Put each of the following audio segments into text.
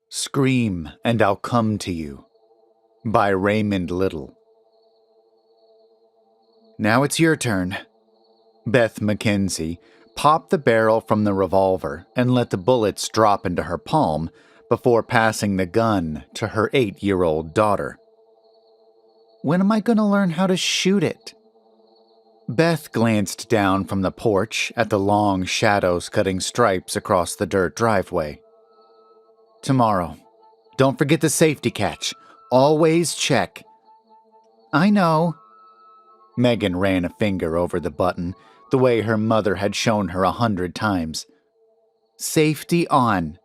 Scream and I'll Come to You by Raymond Little. Now it's your turn. Beth Mackenzie popped the barrel from the revolver and let the bullets drop into her palm before passing the gun to her 8-year-old daughter. When am I going to learn how to shoot it? Beth glanced down from the porch at the long shadows cutting stripes across the dirt driveway. Tomorrow. Don't forget the safety catch. Always check. I know. Megan ran a finger over the button, the way her mother had shown her 100 times. Safety on.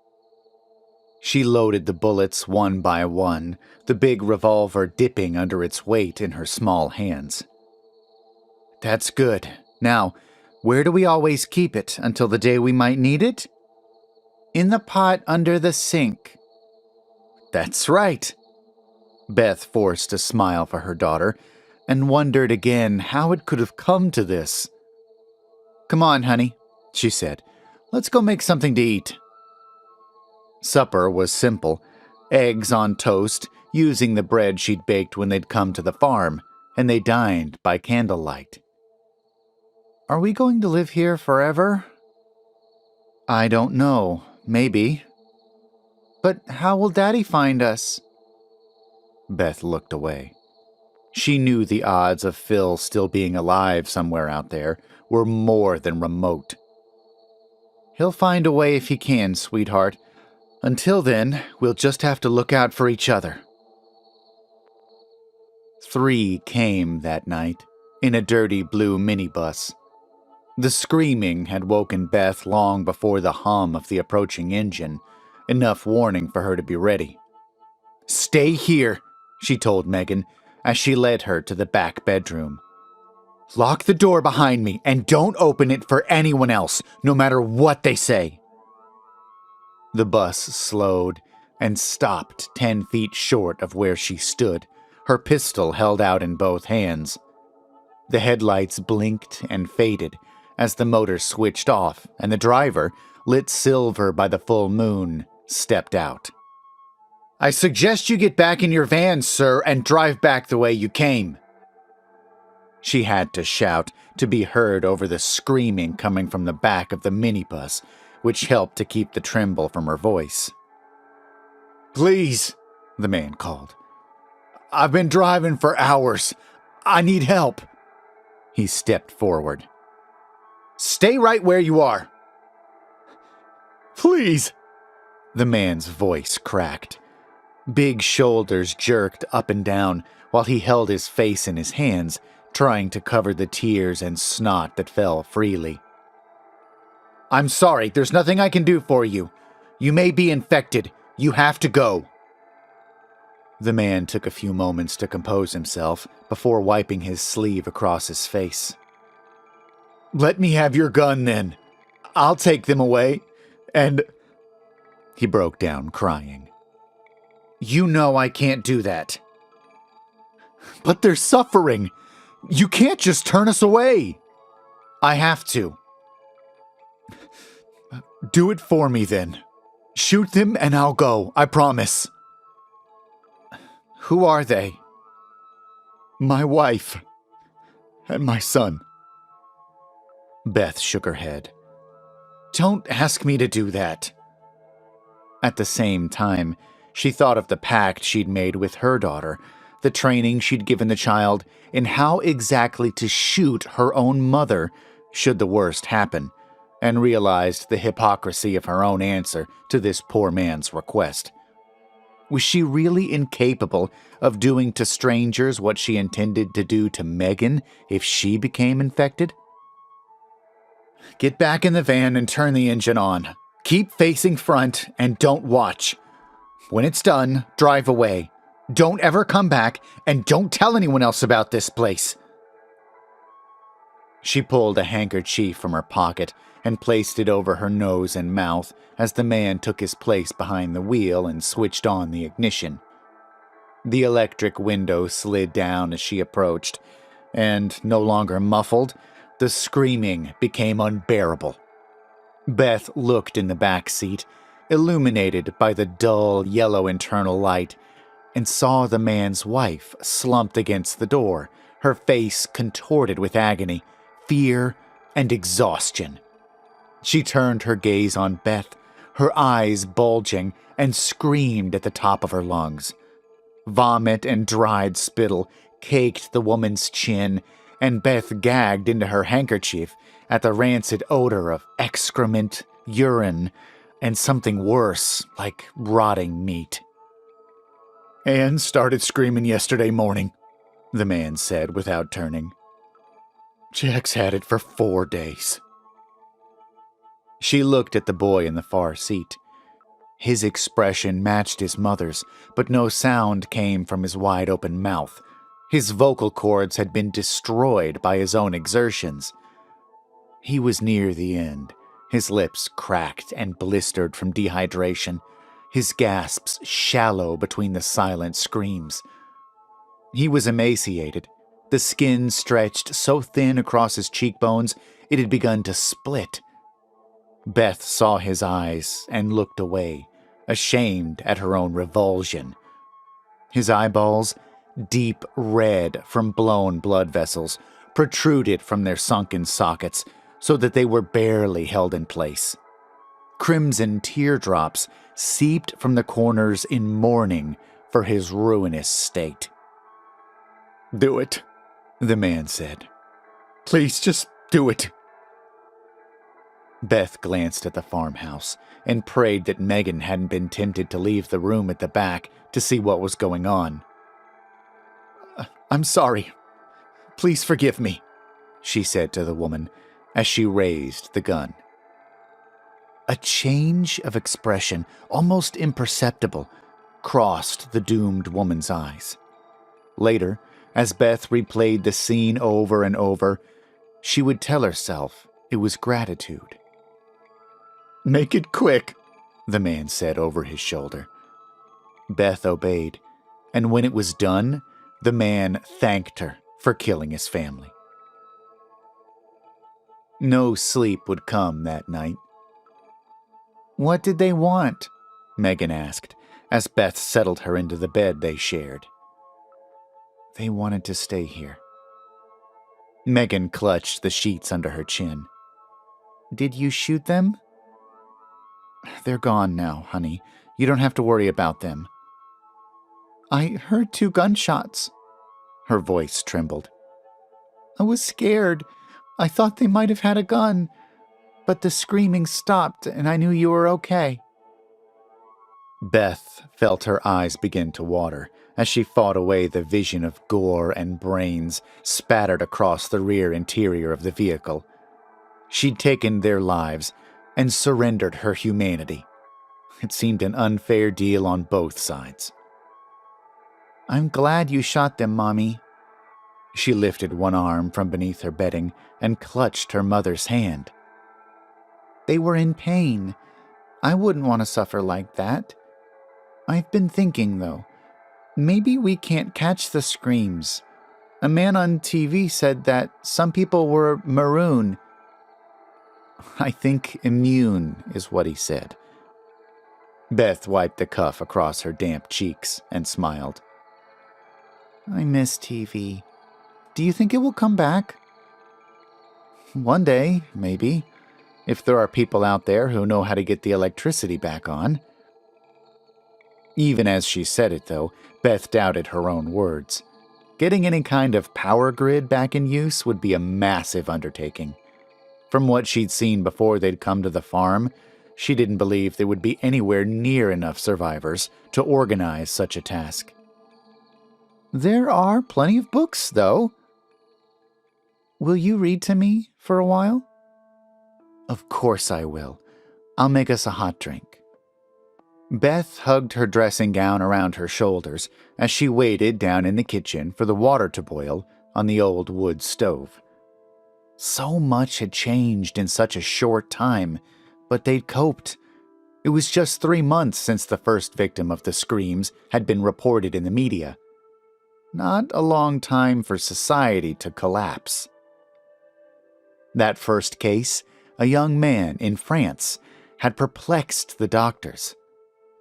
She loaded the bullets one by one, the big revolver dipping under its weight in her small hands. That's good. Now, where do we always keep it until the day we might need it? In the pot under the sink. That's right. Beth forced a smile for her daughter and wondered again how it could have come to this. Come on, honey, she said. Let's go make something to eat. Supper was simple. Eggs on toast, using the bread she'd baked when they'd come to the farm, and they dined by candlelight. Are we going to live here forever? I don't know. Maybe. But how will Daddy find us? Beth looked away. She knew the odds of Phil still being alive somewhere out there were more than remote. He'll find a way if he can, sweetheart. Until then, we'll just have to look out for each other. 3 came that night, in a dirty blue minibus. The screaming had woken Beth long before the hum of the approaching engine, enough warning for her to be ready. Stay here, she told Megan, as she led her to the back bedroom. Lock the door behind me and don't open it for anyone else, no matter what they say. The bus slowed and stopped 10 feet short of where she stood, her pistol held out in both hands. The headlights blinked and faded as the motor switched off and the driver, lit silver by the full moon, stepped out. I suggest you get back in your van, sir, and drive back the way you came. She had to shout to be heard over the screaming coming from the back of the minibus, which helped to keep the tremble from her voice. Please, the man called. I've been driving for hours. I need help. He stepped forward. Stay right where you are. Please. The man's voice cracked. Big shoulders jerked up and down while he held his face in his hands, trying to cover the tears and snot that fell freely. I'm sorry, there's nothing I can do for you. You may be infected. You have to go. The man took a few moments to compose himself before wiping his sleeve across his face. Let me have your gun, then. I'll take them away, and... He broke down, crying. You know I can't do that. But they're suffering. You can't just turn us away. I have to. Do it for me, then. Shoot them and I'll go, I promise. Who are they? My wife. And my son. Beth shook her head. Don't ask me to do that. At the same time, she thought of the pact she'd made with her daughter, the training she'd given the child, and how exactly to shoot her own mother should the worst happen, and realized the hypocrisy of her own answer to this poor man's request. Was she really incapable of doing to strangers what she intended to do to Megan if she became infected? Get back in the van and turn the engine on. Keep facing front and don't watch. When it's done, drive away. Don't ever come back, and don't tell anyone else about this place. She pulled a handkerchief from her pocket and placed it over her nose and mouth as the man took his place behind the wheel and switched on the ignition. The electric window slid down as she approached, and, no longer muffled, the screaming became unbearable. Beth looked in the back seat illuminated by the dull yellow internal light, and saw the man's wife slumped against the door, her face contorted with agony, fear, and exhaustion. She turned her gaze on Beth, her eyes bulging, and screamed at the top of her lungs. Vomit and dried spittle caked the woman's chin, and Beth gagged into her handkerchief at the rancid odor of excrement, urine, and something worse, like rotting meat. "Anne started screaming yesterday morning," the man said without turning. "Jack's had it for 4 days." She looked at the boy in the far seat. His expression matched his mother's, but no sound came from his wide-open mouth. His vocal cords had been destroyed by his own exertions. He was near the end, his lips cracked and blistered from dehydration, his gasps shallow between the silent screams. He was emaciated, the skin stretched so thin across his cheekbones it had begun to split. Beth saw his eyes and looked away, ashamed at her own revulsion. His eyeballs, deep red from blown blood vessels, protruded from their sunken sockets so that they were barely held in place. Crimson teardrops seeped from the corners in mourning for his ruinous state. "Do it," the man said. "Please just do it." Beth glanced at the farmhouse and prayed that Megan hadn't been tempted to leave the room at the back to see what was going on. "I'm sorry. Please forgive me," she said to the woman as she raised the gun. A change of expression, almost imperceptible, crossed the doomed woman's eyes. Later, as Beth replayed the scene over and over, she would tell herself it was gratitude. "Make it quick," the man said over his shoulder. Beth obeyed, and when it was done, the man thanked her for killing his family. No sleep would come that night. "What did they want?" Megan asked, as Beth settled her into the bed they shared. "They wanted to stay here." Megan clutched the sheets under her chin. "Did you shoot them?" "They're gone now, honey. You don't have to worry about them." "I heard 2 gunshots." Her voice trembled. "I was scared. I thought they might have had a gun. But the screaming stopped and I knew you were okay." Beth felt her eyes begin to water as she fought away the vision of gore and brains spattered across the rear interior of the vehicle. She'd taken their lives and surrendered her humanity. It seemed an unfair deal on both sides. "I'm glad you shot them, Mommy." She lifted one arm from beneath her bedding and clutched her mother's hand. "They were in pain. I wouldn't want to suffer like that. I've been thinking, though, maybe we can't catch the screams. A man on TV said that some people were maroon." "I think immune is what he said." Beth wiped the cuff across her damp cheeks and smiled. "I miss TV. Do you think it will come back?" "One day, maybe, if there are people out there who know how to get the electricity back on." Even as she said it, though, Beth doubted her own words. Getting any kind of power grid back in use would be a massive undertaking. From what she'd seen before they'd come to the farm, she didn't believe there would be anywhere near enough survivors to organize such a task. "There are plenty of books, though." "Will you read to me for a while?" "Of course I will. I'll make us a hot drink." Beth hugged her dressing gown around her shoulders as she waited down in the kitchen for the water to boil on the old wood stove. So much had changed in such a short time, but they'd coped. It was just 3 months since the first victim of the screams had been reported in the media. Not a long time for society to collapse. That first case, a young man in France, had perplexed the doctors.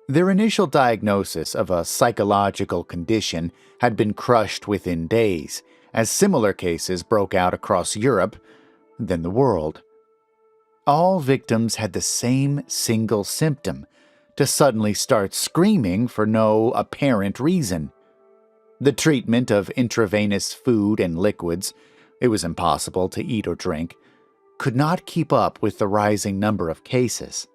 Their initial diagnosis of a psychological condition had been crushed within days, as similar cases broke out across Europe, then the world. All victims had the same single symptom: to suddenly start screaming for no apparent reason. The treatment of intravenous food and liquids, it was impossible to eat or drink, could not keep up with the rising number of cases.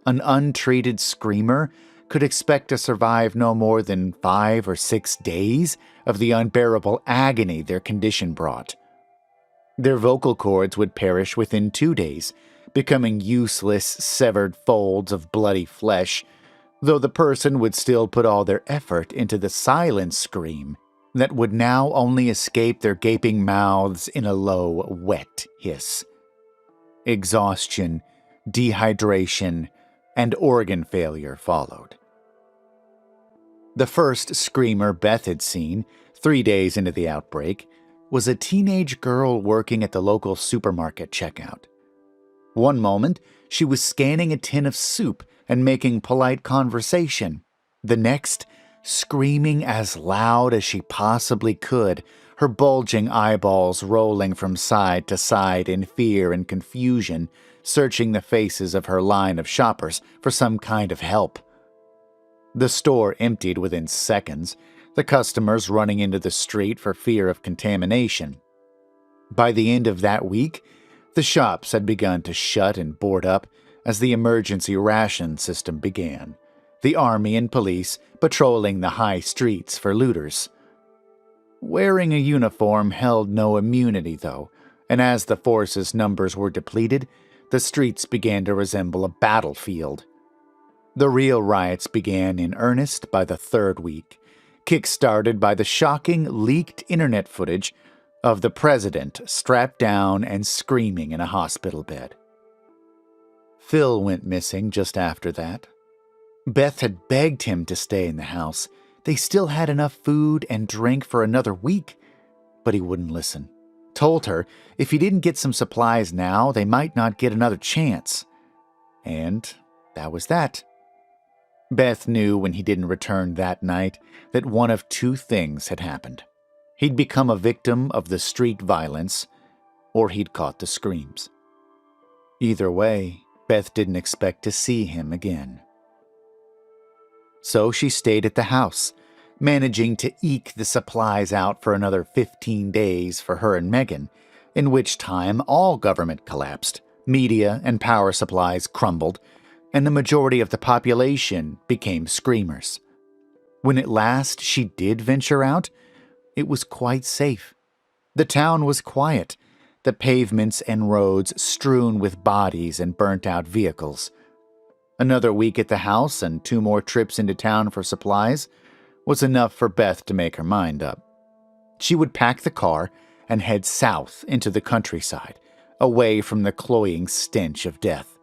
An untreated screamer could expect to survive no more than 5 or 6 days of the unbearable agony their condition brought. Their vocal cords would perish within 2 days, becoming useless, severed folds of bloody flesh, though the person would still put all their effort into the silent scream that would now only escape their gaping mouths in a low, wet hiss. Exhaustion, dehydration, and organ failure followed. The first screamer Beth had seen, 3 days into the outbreak, was a teenage girl working at the local supermarket checkout. One moment, she was scanning a tin of soup and making polite conversation. The next, screaming as loud as she possibly could, her bulging eyeballs rolling from side to side in fear and confusion, searching the faces of her line of shoppers for some kind of help. The store emptied within seconds, the customers running into the street for fear of contamination. By the end of that week, the shops had begun to shut and board up as the emergency ration system began, the army and police patrolling the high streets for looters. Wearing a uniform held no immunity, though, and as the force's numbers were depleted, the streets began to resemble a battlefield. The real riots began in earnest by the 3rd week, kick-started by the shocking leaked internet footage of the president strapped down and screaming in a hospital bed. Phil went missing just after that. Beth had begged him to stay in the house. They still had enough food and drink for another week, but he wouldn't listen. Told her if he didn't get some supplies now, they might not get another chance. And that was that. Beth knew when he didn't return that night that one of 2 things had happened. He'd become a victim of the street violence, or he'd caught the screams. Either way, Beth didn't expect to see him again. So she stayed at the house, managing to eke the supplies out for another 15 days for her and Megan, in which time all government collapsed, media and power supplies crumbled, and the majority of the population became screamers. When at last she did venture out, it was quite safe. The town was quiet, the pavements and roads strewn with bodies and burnt-out vehicles. Another week at the house and 2 more trips into town for supplies was enough for Beth to make her mind up. She would pack the car and head south into the countryside, away from the cloying stench of death.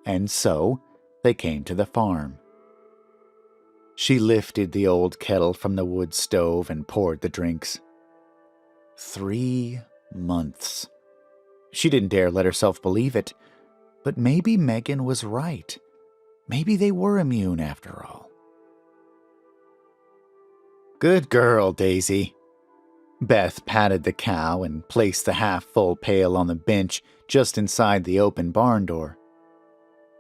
And so they came to the farm. She lifted the old kettle from the wood stove and poured the drinks. 3 months. She didn't dare let herself believe it, but maybe Megan was right. Maybe they were immune after all. Good girl, Daisy. Beth patted the cow and placed the half-full pail on the bench just inside the open barn door.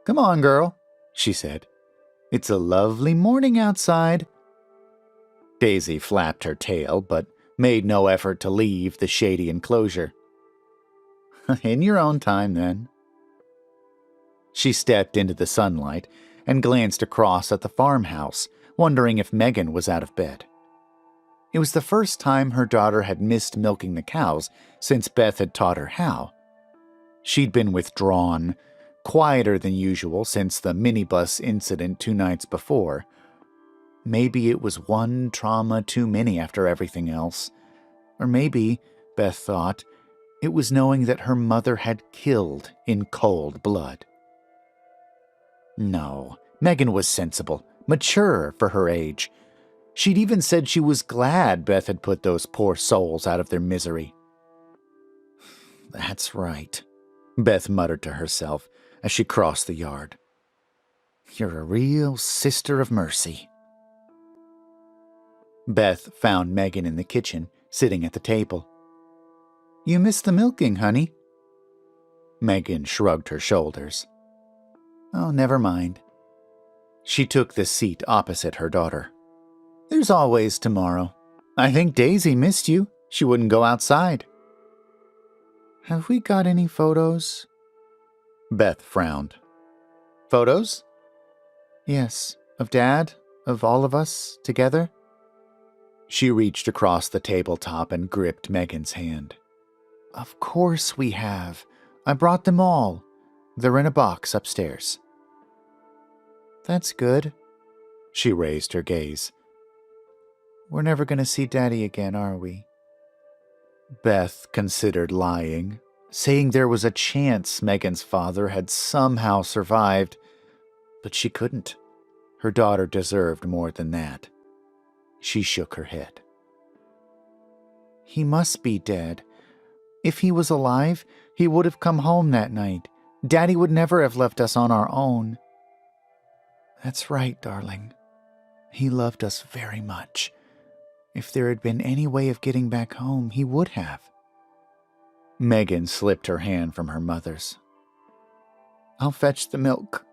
Come on, girl, she said. It's a lovely morning outside. Daisy flapped her tail, but made no effort to leave the shady enclosure. In your own time, then. She stepped into the sunlight and glanced across at the farmhouse, wondering if Megan was out of bed. It was the first time her daughter had missed milking the cows since Beth had taught her how. She'd been withdrawn, quieter than usual since the minibus incident 2 nights before. Maybe it was one trauma too many after everything else. Or maybe, Beth thought, it was knowing that her mother had killed in cold blood. No, Megan was sensible, mature for her age. She'd even said she was glad Beth had put those poor souls out of their misery. That's right, Beth muttered to herself, as she crossed the yard. "You're a real sister of mercy." Beth found Megan in the kitchen, sitting at the table. "You missed the milking, honey." Megan shrugged her shoulders. "Oh, never mind." She took the seat opposite her daughter. "There's always tomorrow. I think Daisy missed you. She wouldn't go outside." "Have we got any photos?" Beth frowned. "Photos?" "Yes, of Dad, of all of us, together." She reached across the tabletop and gripped Megan's hand. "Of course we have. I brought them all. They're in a box upstairs." "That's good." She raised her gaze. "We're never going to see Daddy again, are we?" Beth considered lying, saying there was a chance Megan's father had somehow survived, but she couldn't. Her daughter deserved more than that. She shook her head. "He must be dead. If he was alive, he would have come home that night. Daddy would never have left us on our own." "That's right, darling. He loved us very much. If there had been any way of getting back home, he would have." Megan slipped her hand from her mother's. "I'll fetch the milk."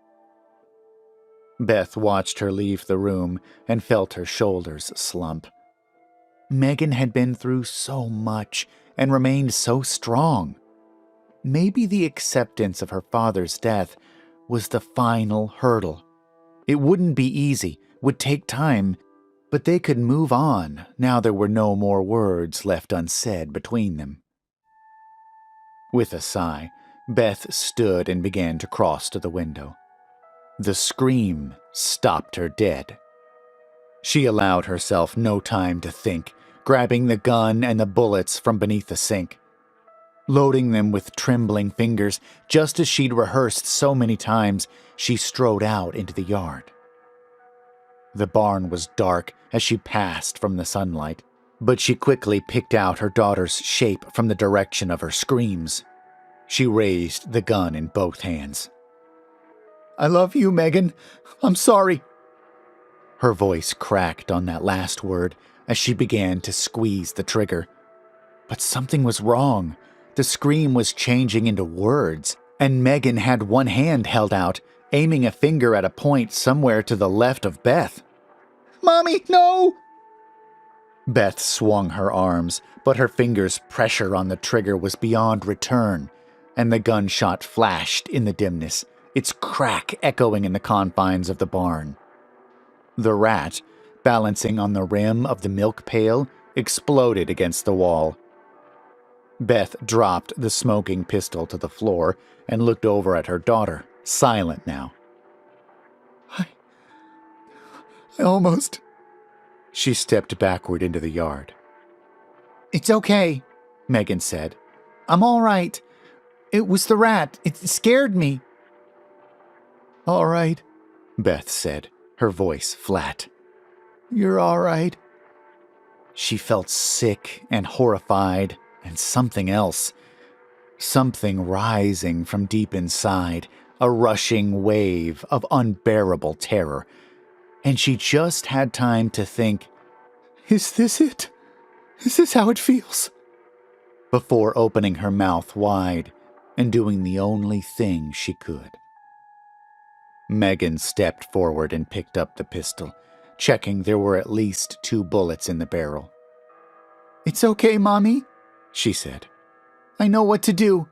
Beth watched her leave the room and felt her shoulders slump. Megan had been through so much and remained so strong. Maybe the acceptance of her father's death was the final hurdle. It wouldn't be easy, would take time, but they could move on now there were no more words left unsaid between them. With a sigh, Beth stood and began to cross to the window. The scream stopped her dead. She allowed herself no time to think, grabbing the gun and the bullets from beneath the sink. Loading them with trembling fingers, just as she'd rehearsed so many times, she strode out into the yard. The barn was dark as she passed from the sunlight, but she quickly picked out her daughter's shape from the direction of her screams. She raised the gun in both hands. "I love you, Megan. I'm sorry." Her voice cracked on that last word as she began to squeeze the trigger. But something was wrong. The scream was changing into words, and Megan had one hand held out, aiming a finger at a point somewhere to the left of Beth. "Mommy, no!" Beth swung her arms, but her fingers' pressure on the trigger was beyond return, and the gunshot flashed in the dimness, its crack echoing in the confines of the barn. The rat, balancing on the rim of the milk pail, exploded against the wall. Beth dropped the smoking pistol to the floor and looked over at her daughter, silent now. I almost... She stepped backward into the yard. "It's okay," Megan said. "I'm all right. It was the rat. It scared me." "All right," Beth said, her voice flat. "You're all right." She felt sick and horrified and something else. Something rising from deep inside, a rushing wave of unbearable terror. And she just had time to think, "Is this it? Is this how it feels?" Before opening her mouth wide and doing the only thing she could. Megan stepped forward and picked up the pistol, checking there were at least 2 bullets in the barrel. "It's okay, Mommy," she said. "I know what to do."